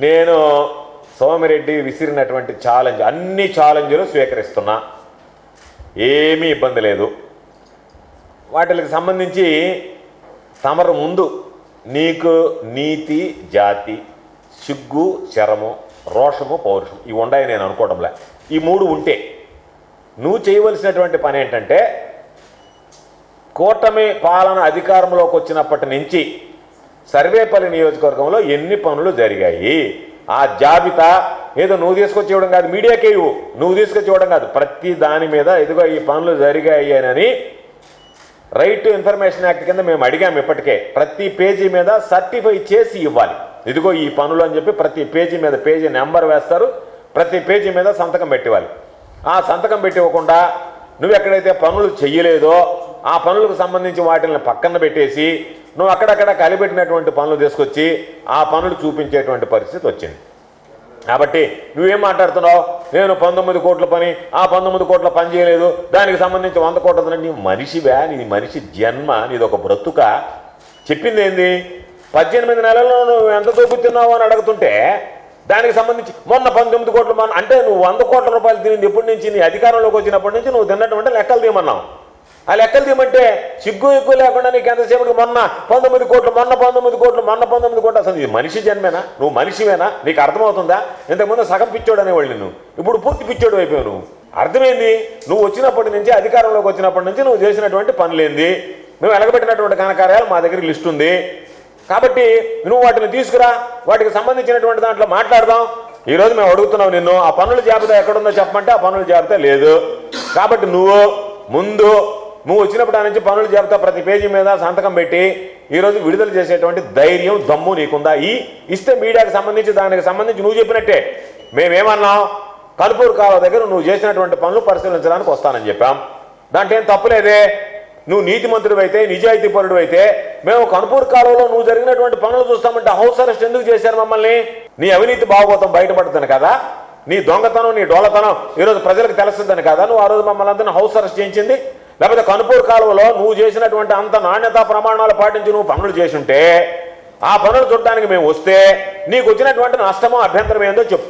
నేను సోమిరెడ్డి విసిరినటువంటి ఛాలెంజ్ అన్ని ఛాలెంజ్లు స్వీకరిస్తున్నా, ఏమీ ఇబ్బంది లేదు. వాటికి సంబంధించి తమరు ముందు నీకు నీతి, జాతి, సిగ్గు, శరము, రోషము, పౌరుషం ఇవి ఉండాయని నేను అనుకోవడంలే. ఈ మూడు ఉంటే నువ్వు చేయవలసినటువంటి పని ఏంటంటే, కూటమి పాలన అధికారంలోకి వచ్చినప్పటి నుంచి సర్వేపల్లి నియోజకవర్గంలో ఎన్ని పనులు జరిగాయి ఆ జాబితా ఏదో నువ్వు తీసుకొచ్చి ఇవ్వడం కాదు, మీడియాకే ఇవ్వు, నువ్వు తీసుకొచ్చి ఇవ్వడం కాదు, ప్రతి దాని మీద ఇదిగో ఈ పనులు జరిగాయి అని రైట్ టు ఇన్ఫర్మేషన్ యాక్ట్ కింద మేము అడిగాము. ఇప్పటికే ప్రతి పేజీ మీద సర్టిఫై చేసి ఇవ్వాలి, ఇదిగో ఈ పనులు అని చెప్పి ప్రతి పేజీ మీద పేజీ నెంబర్ వేస్తారు, ప్రతి పేజీ మీద సంతకం పెట్టివ్వాలి. ఆ సంతకం పెట్టి ఇవ్వకుండా నువ్వు ఎక్కడైతే పనులు చెయ్యలేదో ఆ పనులకు సంబంధించి వాటిని పక్కన పెట్టేసి నువ్వు అక్కడక్కడ కలిపెట్టినటువంటి పనులు తీసుకొచ్చి ఆ పనులు చూపించేటువంటి పరిస్థితి వచ్చింది. కాబట్టి నువ్వేం మాట్లాడుతున్నావు, నేను 19 కోట్ల పని, ఆ 19 కోట్ల పని చేయలేదు, దానికి సంబంధించి 100 కోట్ల, నీ మనిషివా, నీ మనిషి జన్మ, నీది ఒక బ్రతుక? చెప్పింది ఏంది, 18 నెలల్లో నువ్వు ఎంత దొబ్బుతున్నావు అని అడుగుతుంటే దానికి సంబంధించి మొన్న 19 కోట్ల అంటే నువ్వు 100 కోట్ల రూపాయలు తినింది ఎప్పటి నుంచి, నీ అధికారంలోకి వచ్చినప్పటి నుంచి నువ్వు తిన్నటువంటి లెక్కలు తీయమన్నావు. ఆ లెక్కలు తీయమంటే సిగ్గు ఎక్కువ లేకుండా నీకు ఎంతసేపటికి మొన్న 19 కోట్లు, మొన్న 19 కోట్లు, మొన్న 19 కోట్లు, అసలు ఇది మనిషి జన్మేనా, నువ్వు మనిషివేనా, నీకు అర్థమవుతుందా? ఇంతకుముందు సగం పిచ్చోడు అనేవాళ్ళు నువ్వు, ఇప్పుడు పూర్తి పిచ్చోడు అయిపోయావు. నువ్వు అర్థమైంది, నువ్వు వచ్చినప్పటి నుంచి అధికారంలోకి వచ్చినప్పటి నుంచి నువ్వు చేసినటువంటి పనులేంది, మేము వెలగబెట్టినటువంటి ఘనకార్యాలు మా దగ్గర లిస్ట్ ఉంది. కాబట్టి నువ్వు వాటిని తీసుకురా, వాటికి సంబంధించినటువంటి దాంట్లో మాట్లాడదాం. ఈరోజు మేము అడుగుతున్నావు నిన్ను, ఆ పనుల జాబితా ఎక్కడుందో చెప్పమంటే ఆ పనుల జాబితా లేదు. కాబట్టి నువ్వు వచ్చినప్పుడు ఆ నుంచి పనుల జాబితా ప్రతి పేజీ మీద సంతకం పెట్టి ఈరోజు విడుదల చేసేటువంటి ధైర్యం, దమ్ము నీకుందా? ఇస్తే మీడియాకి సంబంధించి దానికి సంబంధించి నువ్వు చెప్పినట్టే మేమేమన్నాం, కనుపూరు కాలువ దగ్గర నువ్వు చేసినటువంటి పనులు పరిశీలించడానికి వస్తానని చెప్పాం. దాంట్లో ఏం తప్పులేదే. నువ్వు నీతిమంతుడు అయితే, నిజాయితీ పరుడు అయితే మేము కనుపూరు కాలువలో నువ్వు జరిగినటువంటి పనులు చూస్తామంటే హౌస్ అరెస్ట్ ఎందుకు చేశారు మమ్మల్ని? నీ అవినీతి భాగవతం బయటపడుతుంది కదా, నీ దొంగతనం, నీ డోలతనం ఈరోజు ప్రజలకు తెలుస్తుందని కదా నువ్వు ఆ రోజు మమ్మల్ని అందరినీ హౌస్ అరెస్ట్ చేయించింది. లేకపోతే కనుపూరు కాలువలో నువ్వు చేసినటువంటి అంత నాణ్యతా ప్రమాణాలు పాటించి నువ్వు పనులు చేసుంటే ఆ పనులు చూడడానికి మేము వస్తే నీకు వచ్చినటువంటి నష్టమో అభ్యంతరం ఏందో చెప్పు.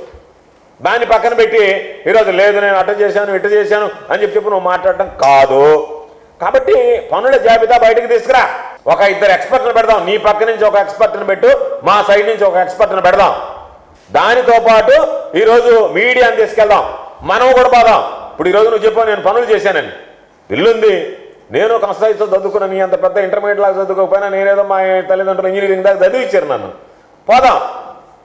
దాన్ని పక్కన పెట్టి ఈరోజు లేదు నేను అట్ట చేశాను ఇట్ట చేశాను అని చెప్పి నువ్వు మాట్లాడటం కాదు. కాబట్టి పనుల జాబితా బయటకు తీసుకురా, ఒక 2 ఎక్స్పర్ట్ని పెడదాం, నీ పక్క నుంచి ఒక ఎక్స్పర్ట్ని పెట్టు, మా సైడ్ నుంచి ఒక ఎక్స్పర్ట్ని పెడదాం. దానితో పాటు ఈరోజు మీడియాని తీసుకెళ్దాం, మనం కూడా పోదాం. ఇప్పుడు ఈరోజు నువ్వు చెప్పావు నేను పనులు చేశానని, ఇల్లుంది, నేను కష్టాయితో చదువుకున్నా, నీ అంత పెద్ద ఇంటర్మీడియట్ లాగా చదువుకోకపోయినా నేనేదో మా తల్లిదండ్రులు ఇంజనీరింగ్ దాకా చదివించారు నన్ను. పోదాం,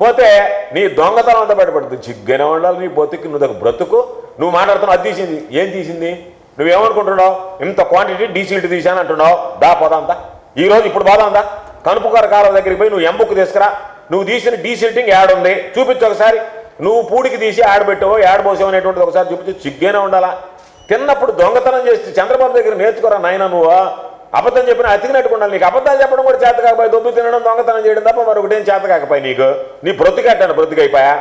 పోతే నీ దొంగతనం అంతా బయటపడుతుంది. చిగ్గనే ఉండాలి నీ బతుకు, నువ్వు బ్రతుకు. నువ్వు మాట్లాడుతున్నావు అది తీసింది, ఏం తీసింది, నువ్వేమనుకుంటున్నావు, ఇంత క్వాంటిటీ డీసీల్ట్ తీసాను అంటున్నావు. పోదాంతా ఈరోజు, ఇప్పుడు పోదాందా కనుపూరు కాలువ దగ్గరికి పోయి నువ్వు ఎంబుక్ తీసుకురా, నువ్వు తీసిన డీసీల్టింగ్ యాడ్ ఉంది చూపించు ఒకసారి, నువ్వు పూడికి తీసి యాడ్ పెట్టావో యాడ్ పోసావు అనేటువంటిది ఒకసారి చూపించి. చిగ్గేనే ఉండాలా, తిన్నప్పుడు దొంగతనం చేసి చంద్రబాబు దగ్గర నేర్చుకోరా నాయన, నువ్వు అబద్ధం చెప్పిన అతికినట్టుకు ఉండాలి. నీకు అబద్ధాలు చెప్పడం కూడా చేత కాకపోయి, దొబ్బు తినడం, దొంగతనం చేయడం తప్ప మరొకటేం చేత కాకపోయి నీకు, నీ బ్రతుకట్టాను బ్రతుకైపోయా.